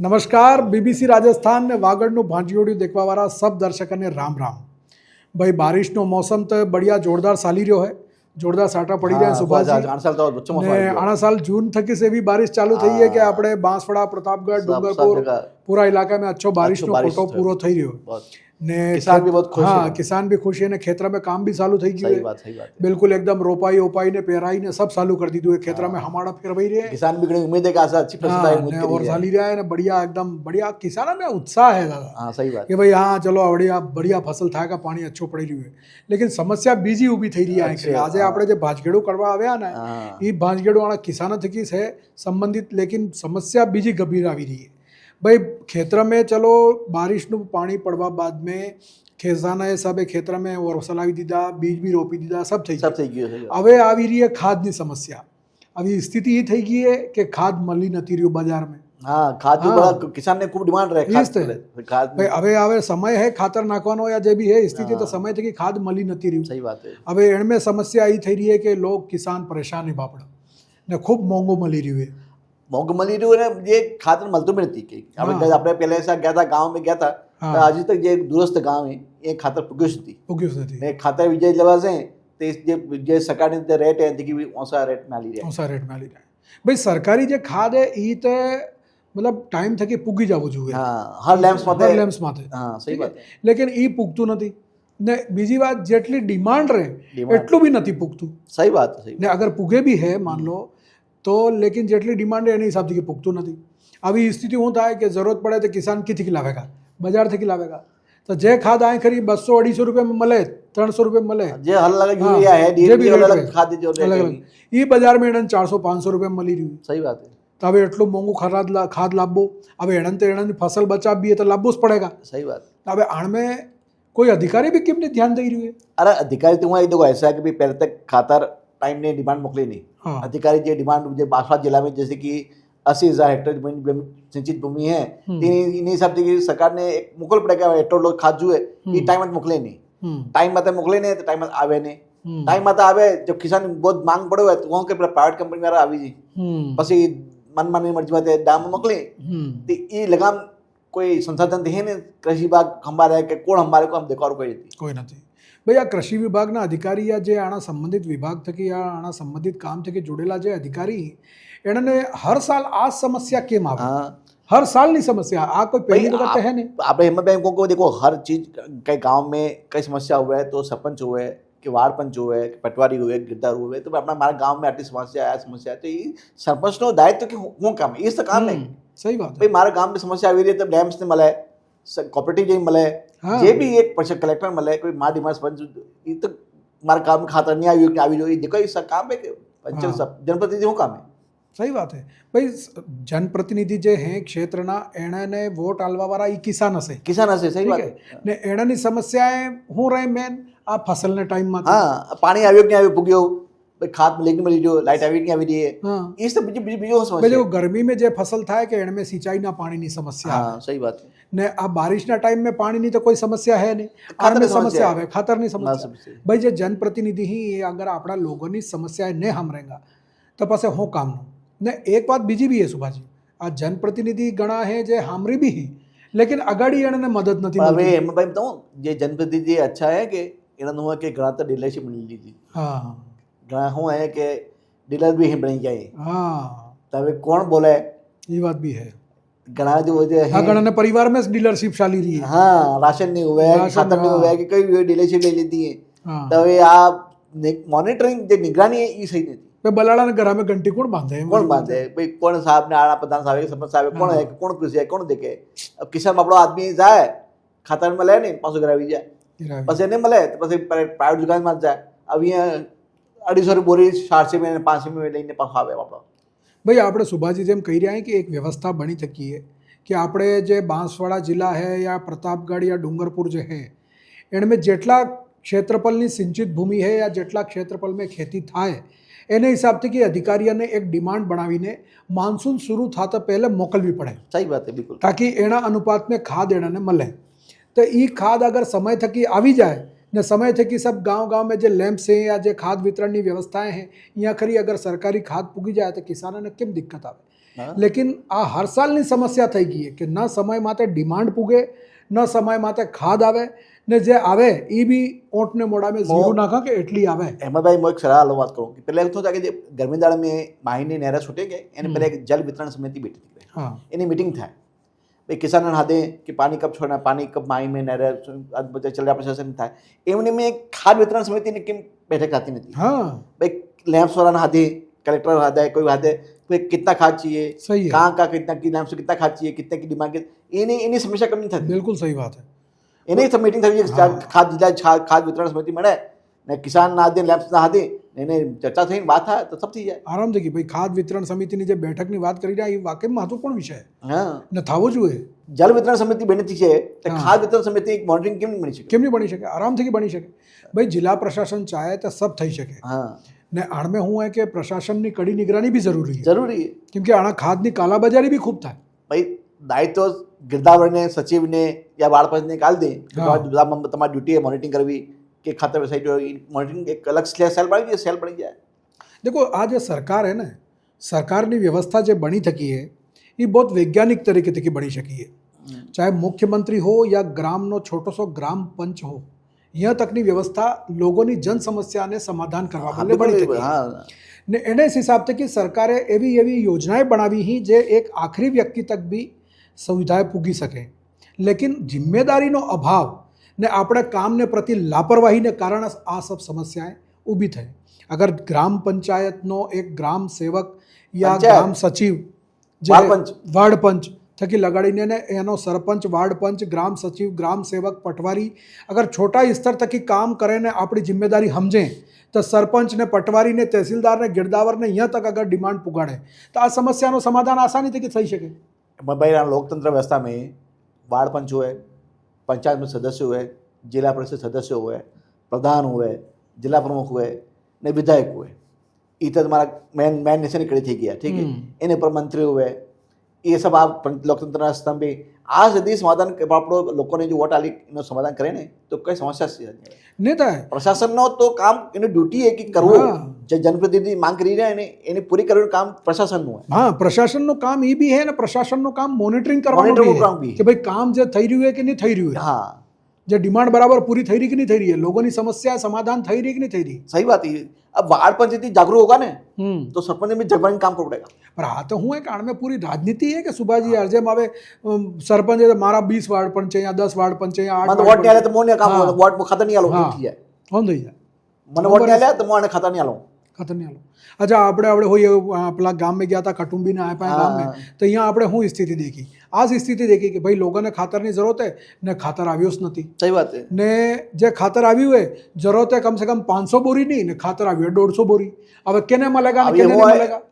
નમસ્કાર બીબીસી રાજસ્થાન ને વાગડનું ભાંજિયોડિયું દેખવાવાળા સબ દર્શકોને રામ રામ। ભાઈ બારિશનો મોસમ તો બઢિયા જોરદાર ચાલી રહ્યો है, જોરદાર સાટા પડી રહ્યા સુભાષજી ને આના સાल जून थकी से भी बारिश चालू થઈ है कि આપણે બાંસવાડા પ્રતાપગઢ ડુંગરપુર पूरा इलाका में अच्छो बारिश નો ફોટો પૂરો થઈ રહ્યો ने किसान भी बहुत खुश हाँ किसान भी खुश है ने खेतरा में काम भी चालू થઈ ગયું है बिल्कुल एकदम रोपाई ओपाई ने पेराई ने सब चालू कर दी है खेतरा में हमारा फेरवाई रहे किसान भी घणी उम्मीद है कि आशा अच्छी फसल आए और चाली रहा है ने बढ़िया एकदम बढ़िया किसानों में उत्साह है दादा। हाँ सही बात कि भाई हाँ चलो बढ़िया बढ़िया फसल થાય का पानी अच्छो पड़ी रही है, लेकिन समस्या बीजी ऊभी થઈ રહી है। आज આપણે જે ભાંજગેડું કરવા આવ્યા ને એ ભાંજગેડું વાળા કિસાનો થકી છે संबंधित, लेकिन समस्या बीजी गंभीर આવી રહી है। भाई खेतर में चलो बारिश નું पानी पड़वा बाद में खेसाना हिसाबे खेतर में और सलावी दीदा बीज भी रोपी दीदा सब થઈ ગયું। હવે આવી રહી है खादनी समस्या। अभी स्थिति ये થઈ ગઈ है कि खाद મળી નથી રહ્યું बाजार में। हाँ खाद जो बड़ा किसान ने खूब डिमांड रहे खाद भाई હવે હવે समय है खातर नाखવાનો या जे भी है स्थिति तो समय थी कि खाद મળી નથી રહ્યું। सही बात है। હવે એમાં समस्या ये થઈ રહી है कि लोग किसान परेशान है बापड़ा ने खूब મોંઘું મળી રહ્યું है। મોંઘું મળી રહ્યું ને ये खातर મળતું भी નથી કે આપણે પહેલે ऐसा गया था गांव में गया था तो आज तक જે દૂરસ્થ ગામ है એ ખાતર પૂગ્યું નથી ને ખાતર વિજય લેવા છે તે જે સરકારની રેટ है કે ઓછા રેટ માં લી રહ્યા। भाई सरकारी જે ખાદ है એ તો मतलब टाइम थकी पूगी जावो જોઈએ। हाँ हर लेम्स माथे हाँ सही बात है। लेकिन ई पूगતું નથી ने बीजी बात જેટલી ડિમાન્ડ રહે એટલું भी નથી પૂગતું। सही बात है। ने अगर पूगे भी है मान लो तो लेकिन જેટલી ડિમાન્ડ એની હિસાબથી કે પૂગતું નથી। આવી સ્થિતિ હું થાય કે જરૂરત પડે તો કિસાન કીથી લાવેगा, બજારથી લાવેगा। तो जे खाद आए खरी 200-250 रुपये में મળે 300 रुपये में મળે जे अलग यूरिया है डीएपी अलग खाद जो अलग ई बाजार में 400-500 रुपये में મળી રહ્યું। सही बात है। तो હવે એટલું મોંઘું ખાદ લાવવો, હવે એણને फसल બચાવવી તો લાવવું જ પડેगा। सही बात। હવે આણમે कोई अधिकारी भी केम ध्यान दे रही है? अरे अधिकारी तो वहाँ देखो ऐसा है कि पहले तक खातर टाइम ने डिमांड मोकली नहीं। हाँ। अधिकारी जो डिमांड जो बांसवाड़ा जिला में जैसे कि 80,000 हेक्टर सिंचित भूमि है इन हिसाब से सरकार ने एक मोकल पड़ेगा एटो लोग खाद जो है ये टाइम मत मोकले नहीं। टाइम मत मोकले नहीं तो टाइम मत आवे नहीं। टाइम मत आवे जब किसान बहुत मांग पड़े तो वहाँ के प्राइवेट कंपनी वाला आवी जी પછી મનમાની મરજી માટે દામ મોકલે તો એ લગામ કોઈ સંસાધન છે ને કૃષિ વિભાગ ખંભારે કે કોણ અમારે કોમ દેખાડું કોઈ નથી। ભાઈ આ કૃષિ વિભાગના અધિકારી યા જે આના સંબંધિત વિભાગ થકી યા આના સંબંધિત કામ થકી જોડેલા જે અધિકારી એણે હર સાલ આ સમસ્યા કેમ આવે? हर साल नहीं समस्या आ कोई पहली बात है नहीं। आप हिम्मत बैंकों को देखो हर चीज कई गांव में कई समस्या हुआ है तो सरपंच हुए कि वार्ड पंच हुए कि पटवारी हुए गिरदार हुए तो अपना हमारे गांव में आटली समस्या है तो ये सरपंच नो दायित्व कि हूँ काम है इस काम नहीं। सही बात भाई हमारे गांव में समस्या આવી રહી है तो डैम्स ने મળે कोऑपरेटिव जे મળે જે भी एक परिषद कलेक्टर મળે कोई मार डिमांड सरपंच ये तो हमारे गांव में खातर नहीं આવી जो देखो ये काम है कि पंचायत जनप्रतिनिधि हूँ काम है। सही बात है। भाई जनप्रतिनिधि जे हैं क्षेत्रना एणे वोट आलवावाळा ई किसान हशे सही बात है ने एणानी समस्याएं हूँ रहे मेन आ फसल ने टाइम में। हाँ पानी આવ્યો કે નહીં આવ્યો પૂગ્યો भाई खाद मिले नहीं मिली जो लाइट આવી नहीं આવી रही है। हाँ ये सब बीजो समस्या। जो गर्मी में जे फसल થાય કે એણે सिंचाई ना पानी ની समस्या। हाँ सही बात है। ने आ बारिश ना टाइम में पानी नहीं तो कोई समस्या है नहीं, खातर में समस्या आवे खातर नहीं समस्या। भाई जे जनप्रतिनिधि ही अगर अपना लोगों की समस्या नहीं हमरेगा तो पासे हो काम ने। एक बात बीजी भी है सुभाजी, आ जनप्रतिनिधि गणा है जे हामरी भी है लेकिन अगाड़ी एणे मदद नहीं मिलती। હવે એમ ભાઈ बताऊं જે जनप्रतिनिधि अच्छा है कि એના નું કે ઘણા તો ડીલરશિપ મળી લીધી। हाँ ઘણા હું है कि डीलर भी बन जाए। हाँ तो હવે કોણ બોલે ये बात भी है। ઘણા जो है हाँ घણા ने परिवार में डीलरशिप चाली रही है। हाँ राशन नहीं हुआ है खातर नहीं हुआ है कि कोई डीलरशिप ले लेती है। तो હવે આ मॉनिटरिंग जो निगरानी है ये सही नहीं। बलाड़ा ने घरा में घंटी कौन बांधे भाई कौन साहब ने आना प्रधान साहब सरपंच साहब कौन है कौन कृषि है कौन देखे। अब किसान बापड़ो आदमी जाए खातर में ले नहीं 500 ग्रावी जाए बस नहीं मिले तो बस प्राइवेट दुकान में जाए। अब ये 250 बोरी 400 में 500 में लेने पास आवे बापड़ो। भाई આપણે સુભાજી જેમ કહી રહ્યા કે એક વ્યવસ્થા બની ચકી है कि આપણે જે બાંસવાડા જિલ્લા है या प्रतापगढ़ या डूंगरपुर जो है इनमें જેટલા ક્ષેત્રફળની સિંચિત ભૂમિ है या જેટલા ક્ષેત્રફળ में खेती થાય એના હિસાબથી કે અધિકારીઓને એક ડિમાન્ડ બનાવીને માનસૂન શરૂ થતા પહેલે મોકલવી પડે। સહી વાત है बिल्कुल। ताकि એના अनुपात में खाद એણે મળે तो ये खाद अगर समय थकी આવી જાય ने समय थकी सब गांव में जो लैम्प्स हैं या जो खाद वितरण की व्यवस्थाएं हैं यहाँ खरी अगर सरकारी खाद पूगी जाए तो किसानों ने केम दिक्कत आवे। હા. લેકિન આ હર સાલની સમસ્યા થઈ ગઈ કે ન સમય માટે ડિમાન્ડ પૂગે ન સમય માટે ખાદ આવે ને જે આવે એ બી ઓંટને મોઢામાં ઝીરું નાખા કે એટલી આવે. અહેમદભાઈ હું એક સલાહ વાત કરું કે પહેલા શું થાય કે જે ગરમી દાડા મેં માહીની નહેરા છૂટે કે એને પહેલા એક જલ વિતરણ સમિતિ બેઠી હતી, હા એની મીટિંગ થાય ભાઈ કિસાન હાથે કે પાણી કબ છોડના, પાણી કબ માही में नहर બધા ચલ રહ્યા પ્રશાસન થાય એમને મેં ખાદ વિતરણ સમિતિની કેમ બેઠક થતી નથી. હા भाई लैंप्स वाला हाथी कलेक्टर हाथ है, कोई हाथ है, कोई कितना खाद चाहिए, सही है. कहाँ का कितना की लैंप से कितना खाद चाहिए, कितने की डिमांड, इन्हीं समस्या कम नहीं था. બિલકુલ સહી વાત है. इन्हीं सब मीटिंग थी खाद जिला खाद वितरण समिति મળે ને કિસાન ના હાથે લેમ્પ્સ ના હાથે એને ચર્ચા થઈને વાત થાય તો સબ થઈ જાય. આરામથી કે ભાઈ ખાદ વિતરણ સમિતિની જે બેઠકની વાત કરી રહ્યા એ વાકઈ મહત્વપૂર્ણ વિષય છે હા ને થવો જોઈએ. જલ વિતરણ સમિતિ બની છે તો ખાદ વિતરણ સમિતિ એક મોનિટરિંગ કેમ નહીં બની શકે? કેમ નહીં બની શકે? આરામથી બની શકે. ભાઈ જિલ્લા પ્રશાસન ચાહે તો સબ થઈ શકે. હા ને આણમે હું હે કે પ્રશાસનની કડી નિગરાની બી જરૂરી છે, જરૂરી છે. કેમ કે આના ખાદની કાલાબજારી બી ખૂબ થાય. ભાઈ દાયિત્વ ગિરદાવરને સચિવને યા બાળપંચને કાલ દે તમારી ડ્યુટી है મોનિટરિંગ કરવી કે ખાતર વેબસાઇટ મોનિટરિંગ એક અલગ સેલ પડી જાય, સેલ પડી જાય. देखो आज ये सरकार है ना, सरकारની વ્યવસ્થા જે બની થકી है એ बहुत वैज्ञानिक तरीके की बनी शकी है. चाहे मुख्यमंत्री हो या ग्रामનો छोटो सो ग्राम पंच हो, यहाँ तकनी व्यवस्था लोगोની જન સમસ્યાને સમાધાન કરવા માટે બની થકી હા ને એને હિસાબથી કે સરકારે એવી એવી યોજનાएं બનાવી હી જે એક આખરી વ્યક્તિ તક બી સુવિધાએ પૂગી શકે. લેકિન જિમ્મેદારીનો અભાવ ને આપણે કામને પ્રતિ લાપરવાહીને કારણે આ સબ સમસ્યાएं ઊભી થઈ. અગર ગ્રામ પંચાયતનો એક ગ્રામ સેવક યા ગ્રામ સચિવ જે વાર્ડ પંચ થકી લગાડીને ને એનો સરપંચ, વાર્ડ પંચ, ગ્રામ સચિવ, ગ્રામ સેવક, પટવારી અગર છોટા સ્તર થકી કામ કરે ને આપણી જિમ્મેદારી સમજે તો સરપંચ ને પટવારી ને તહેસીલદાર ને ગિરદાવર ને અહીંયા તક અગર ડિમાન્ડ પુગાડે તો આ સમસ્યાનું સમાધાન આસાનીથી થઈ શકે. भाई लोकतंत्र व्यवस्था में वार्ड पंच हुए, पंचायत में सदस्य हुए, जिला परिषद सदस्य हुए, प्रधान हुए, जिला प्रमुख हुए ने विधायक हुए, ये तो तुम्हारा मेन नेशन खड़ी थी गया. ठीक है, इन पर मंत्री हुए, ये सब आप लोकतंत्र स्तंभ भी आज यदि समाधान आप लोगों ने जो वोट आली એનું સમાધાન કરે ને તો કઈ સમસ્યા નહીં થાય. પ્રશાસનનો તો કામ એની ડ્યુટી છે કે કરવું, જે જનપ્રતિનિધિ માંગ કરી રહ્યા એને એને પૂરી કરવાનું કામ પ્રશાસનનું હોય. હા, પ્રશાસનનું કામ એ બી હે ને પ્રશાસનનું કામ મોનિટરિંગ કરવાનું બી કે ભાઈ કામ જે થઈ રહ્યું છે કે નહીં થઈ રહ્યું છે, હા જે ડિમાન્ડ બરાબર પૂરી થઈ રહી કે નહીં થઈ રહી है, लोगों की समस्या समाधान થઈ રહી કે नहीं થઈ રહી. सही बात है. अब वार्ड पंचायती जागरूक होगा ने तो सरपंच में जगवानी काम करना पड़ेगा. पर हाँ तो हूँ एक में पूरी राजनीति है कि सुभाजी अर्जेम आवे सरपंच है तो मारा 20 वार्ड पंच है या 10 वार्ड पंच है या 8 वोट नहीं आले तो मोने काम वोट खाता नहीं आलो ठीक है कौन થઈ જાય મને વોટ નહીં આલે તો મોને खाता नहीं आलो ખતર નહીં આલો. અચ્છા આપણે હોય પેલા ગામમાં ગયા હતા કટુંબીને આપ્યા ગામમાં તો અહીંયા આપણે શું સ્થિતિ દેખી, આ જ સ્થિતિ દેખી કે ભાઈ લોકોને ખાતરની જરૂરત હે ને ખાતર આવ્યું જ નથી. સહી વાત છે. ને જે ખાતર આવ્યું હોય જરૂરત હે કમ સે કમ 500 બોરી નહીં ને ખાતર આવ્યું 150 બોરી. હવે કેને મળેગા ને કેને નહીં મળેગા?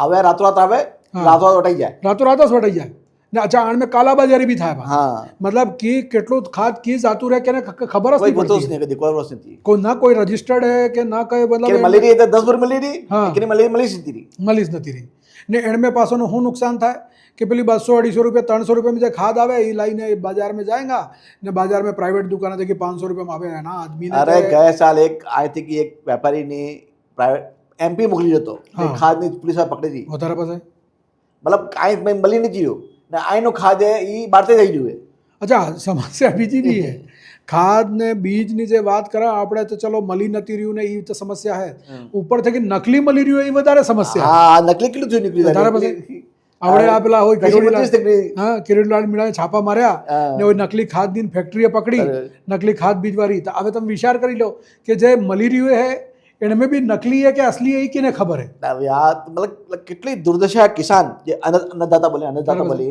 આવે રાતોરાત આવે, રાતોરાત વટાઈ જાય, રાતોરાત જ વટાઈ જાય ને. અચ્છા આણમાં કાલાબજારી બી થાય. હા મતલબ કે કેટલું ખાદ કી જાતું રહે કે ખબર જ નહીં પડતી. नहीं कभी कोई रोज नहीं કોઈ ના કોઈ રજિસ્ટર્ડ હે કે ના કઈ कि મતલબ मलेरिया तो 10 बार मलेरिया कि मलेरिया सीधी रही મળી જ નથી રહી ને. એણમે પાછળનું શું નુકસાન થાય કે પેલી 200-250 રૂપિયા 300 રૂપિયામાં જે ખાદ આવે એ લઈને બાજારમાં જાયગા ને બાજારમાં પ્રાઇવેટ દુકાન હતી કે 500 રૂપિયામાં આવે એના આદમીને. अरे गए साल एक आए थे कि एक व्यापारी ने प्राइवेट एमपी मोकली जतो खाद ની पुलिस वाला पकड़ी थी વધારે પાસે मतलब काई में मली नहीं जियो ने आईनो खाद है ई बारते થઈ ગયું. અચ્છા સમસ્યા બીજી બી હે. ખાદ ને બીજની જે વાત કરે આપણે તો ચલો મળી નથી રહ્યું ને એ તો સમસ્યા હે, ઉપર થી નકલી મળી રહ્યું એ વધારે સમસ્યા. હા નકલી કેટલું થયું નીકળી વધારે પછી આપણે આ પેલા હોય કિરીટલાલ મીણાએ છાપા માર્યા ને હોય નકલી ખાદ ની ફેક્ટરીએ પકડી નકલી ખાદ બીજવારી. તો હવે તમે વિચાર કરી લો કે જે મળી રહ્યું હે એનમે બી નકલી હે કે અસલી હે કેને ખબર હે. मतलब કેટલી દુર્દશા કિસાન જે अन्नदाता બોલે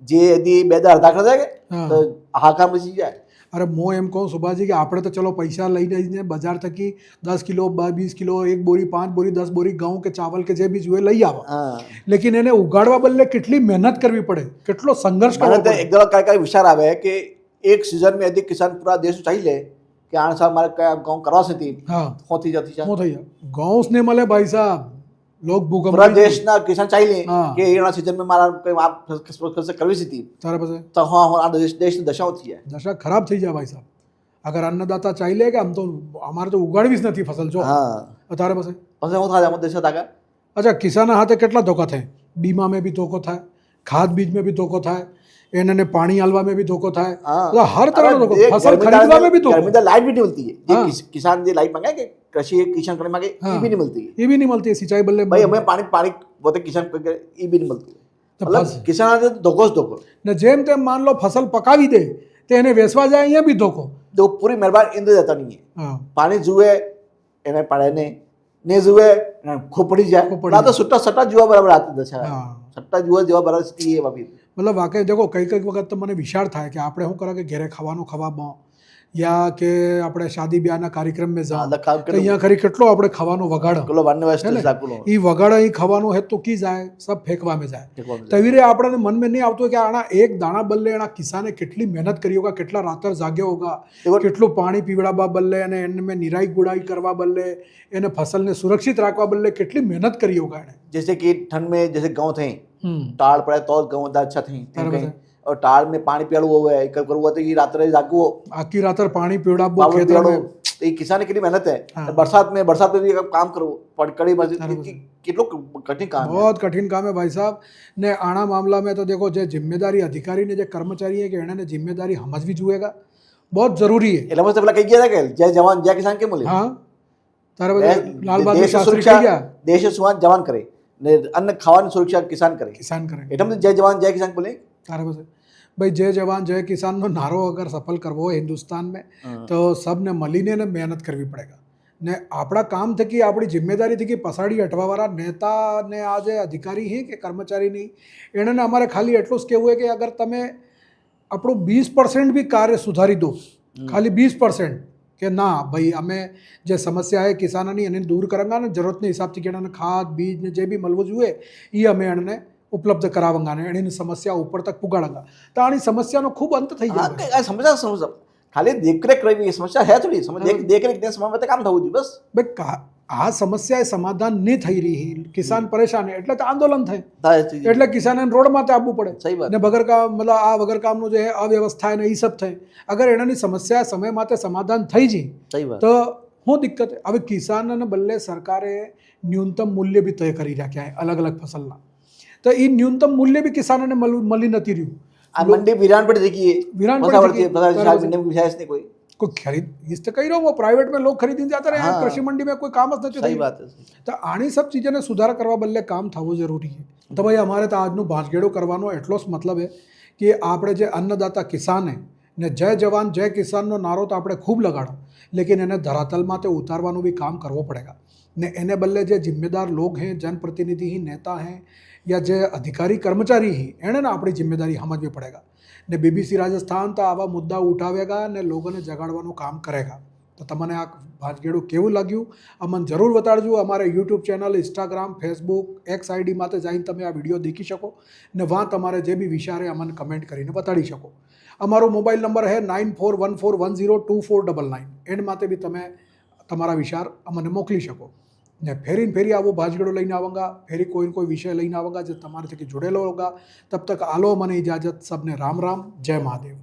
જે यदि 2,000 દાખલા જાય તો હાહાકાર મચી જાય. અરે હું એમ કહું સુભાજી કે આપણે તો ચલો પૈસા લઈ જઈને બજાર થકી 10 કિલો 20 કિલો 1 બોરી 5 બોરી 10 બોરી ઘઉં કે ચાવલ કે જે બી જોઈએ લઈ આવો, લેકિન એને ઉગાડવા બદલે કેટલી મહેનત કરવી પડે, કેટલો સંઘર્ષ કરવો પડે. એકદમ કઈ વિચાર આવે કે એક सीजन में यदि किसान पूरा देश चाहिए ले कि आने साल हमारे गाँव करवा सकती होती जाती है गाँव ने મળે ભાઈ સાहब लोग भूकंप पूरा देश ना किसान चाहिए कि ये सीजन में हमारा आप करवी थी तारा પાસે तो हाँ हमारा देश की दशा होती है, दशा खराब થઈ જાય ભાઈ સાहब. अगर अन्नदाता चाहिए ले કે આમ તો અમારે તો ઉગાડવી જ નથી ફસલ જો हाँ તારા પાસે પછી હું થાય દેશ હતા. અચ્છા કિસાન હાથે કેટલા ધોકા થાય बीमा में भी धोखो थाय, खाद बीज में भी धोखो थाय, એને પાણી આલવા में भी ધોખો થાય, मतलब हर तरह धोखो, फसल खरीदवा में भी धोखो, गर्मी में लाइट भी नहीं मिलती है, किसान जो लाइट मांगे कि कृषि किसान करने मांगे ये भी नहीं मिलती है, ये भी नहीं मिलती है, सिंचाई बदले भाई हमें पानी पानी बोलते किसान ये भी नहीं मिलती है, मतलब किसान धोखो જ ધોખો ને જેમ તેમ માન લો ફસલ પકાવી દે તો એને વેચવા જાય અહીંયા બી ધોખો, તો પૂરી મહેરબાન ઇન્દ્ર જતા નહીં હા પાણી જુએ એને પાડે ને જુએ ખોપડી જાય ના તો સટ્ટા સટ્ટા જુआ બરાબર આતી દશા સટ્ટા જુआ જેવા બરાબર સ્થિતિ એ વાપી मतलब वाकई देखो कई कई वक्त तो મને વિચાર થાય કે આપણે શું કરે કે ઘરે ખાવાનું ખવા યા કે આપણે શાદી બ્યાહના કાર્યક્રમ में જા તો અહીંયા ખરી કેટલો આપણે ખાવાનું વગાડો કિલો વાનને વેસ્ટ સાકુલો ઈ વગાડા ઈ ખાવાનું હે તો કી જાય સબ ફેંકવા में જાય તવીરે આપણે મન में નહીં આવતું કે આના એક દાણા બદલે એના કિસાને કેટલી મહેનત કરી હોગા, કેટલા રાતર જાગ્યો હોગા, કેટલું પાણી પીવડાવવા બદલે અને એને નિરાઈ ગુડાઈ કરવા બદલે એને ફસલને સુરક્ષિત રાખવા બદલે કેટલી મહેનત કરી હોગા એને. जैसे कि ठंड में जैसे गाँव थे टाड़ पड़े तो गाँव अच्छा थे और टाड़ में पानी पियाड़ू हुआ है करવું હોય તો એ રાત્રે જાગવો આખી રાતર પાણી પીવડાવવું ખેતરમાં, તો એ કિસાને કેટલી મહેનત है, बरसात में भी काम करવું कड़ी કેટલું કઠિન કામ है, बहुत कठिन काम है भाई साहब. ने आना मामला में तो देखो जो जिम्मेदारी अधिकारी ने जो कर्मचारी है कि इन्होंने जिम्मेदारी समझवी जुएगा, बहुत जरूरी है. એટલે પેલા કહી ગયા હતા કે જય જવાન જય કિસાન કેમ બોલે, हाँ તારે બધા લાલ બહાદુર શાસ્ત્રી કહી ગયા દેશ સુવાન જવાન કરે ને અન્ન ખાવાની સુરક્ષા કિસાન કરે, કિસાન કરે એટલે જય જવાન જય કિસાન બોલે. તારે બસ भाई जय जवान जय किसान નો નારો અગર સફળ કરવો હોય હિન્દુસ્તાન में તો સબને મળીને ને મહેનત કરવી પડેગા ને આપણા કામ થકી આપણી જિમ્મેદારી થકી પસાડી હટવાવાળા નેતા ને આ જે અધિકારી હે કે કર્મચારી નહીં એને અમારે ખાલી એટલું જ કહેવું છે કે અગર તમે આપણું 20% બી કાર્ય સુધારી દો, ખાલી 20% કે ના ભાઈ અમે જે સમસ્યા है કિસાનોની એને દૂર કરાંગા ને જરૂરતના હિસાબથી કે એને ખાદ બીજ ને જે બી મળવું જોઈએ એ અમે એને ઉપલબ્ધ કરાવંગા ને એની સમસ્યા ઉપર તક પુગાડાંગા તો આની સમસ્યાનો ખૂબ અંત થઈ જાય. સમસ્યા ખાલી દેખરેખ રહેવી એ સમસ્યા હે થોડી, દેખરેખ ને સમય કામ થવું જોઈએ બસ. ભાઈ આ સમસ્યા સમાધાન નહીં થઈ રહી, કિસાન પરેશાન એટલે તો આંદોલન થાય, એટલે કિસાનને રોડ માથે આવવું પડે. સહી વાત. ને વગર કામ મતલબ આ વગર કામનું જે અવ્યવસ્થા ને એ સબ થાય, અગર એનાની સમસ્યા સમય માથે સમાધાન થઈ જાય તો શું દિક્કત. હવે કિસાનને બદલે સરકારે ન્યૂનતમ મૂલ્ય બી તય કરી રાખ્યા અલગ અલગ ફસલના, તો એ ન્યૂનતમ મૂલ્ય બી કિસાનોને મળી નથી રહ્યું. આ મંડી વિરાન પડી देखी है, वीरान पड़ चुकी है, मंडी में गुजाइश नहीं कोई खरीद इस तो कही रहा हूँ वो प्राइवेट में लोग खरीदने जाते रहे हैं, कृषि मंडी में कोई काम જ નથી. सही बात है. તો આની સબ ચીજોને સુધારા કરવા બદલે કામ થવું જરૂરી છે. તો ભાઈ અમારે તો આજનું ભાંજગેડો કરવાનો એટલો જ મતલબ છે કે આપણે જે અન્નદાતા કિસાન હે ને જય જવાન જય કિસાનનો નારો તો આપણે ખૂબ લગાડો, લેકિન એને ધરાતલમાં તે ઉતારવાનું બી કામ કરવો પડેગા ને એને બદલે જે જિમ્મેદાર લોગ हैं, जनप्रतिनिधि ही नेता हैं या જે અધિકારી કર્મચારી ही એને આપણી જિમ્મેદારી સમજવી પડેગા ને બીબીસી રાજસ્થાન તો આવા મુદ્દા ઉઠાવેગા ને લોકોને જગાડવાનું કામ કરેગા. તો તમને આ ભાંજગેડું કેવું લાગ્યું અમને જરૂર બતાડજો. અમારે YouTube channel, Instagram, Facebook, x ID માટે જઈને તમે આ વિડીયો દેખી શકો ને વાં તમારે જે બી વિચારે અમને કમેન્ટ કરીને બતાડી શકો. અમારો મોબાઈલ નંબર છે 9414102499, એન્ડ માટે બી તમે તમારા વિચાર અમને મોકલી શકો ને ફેરી આવો ભાંજગેડો લઈને આવાંગા, ફેરી કોઈ વિષય લઈને આવાંગા જે તમારે થકી जुड़ेलो होगा. तब तक आलो મને इजाज़त. सबने राम राम, जय महादेव.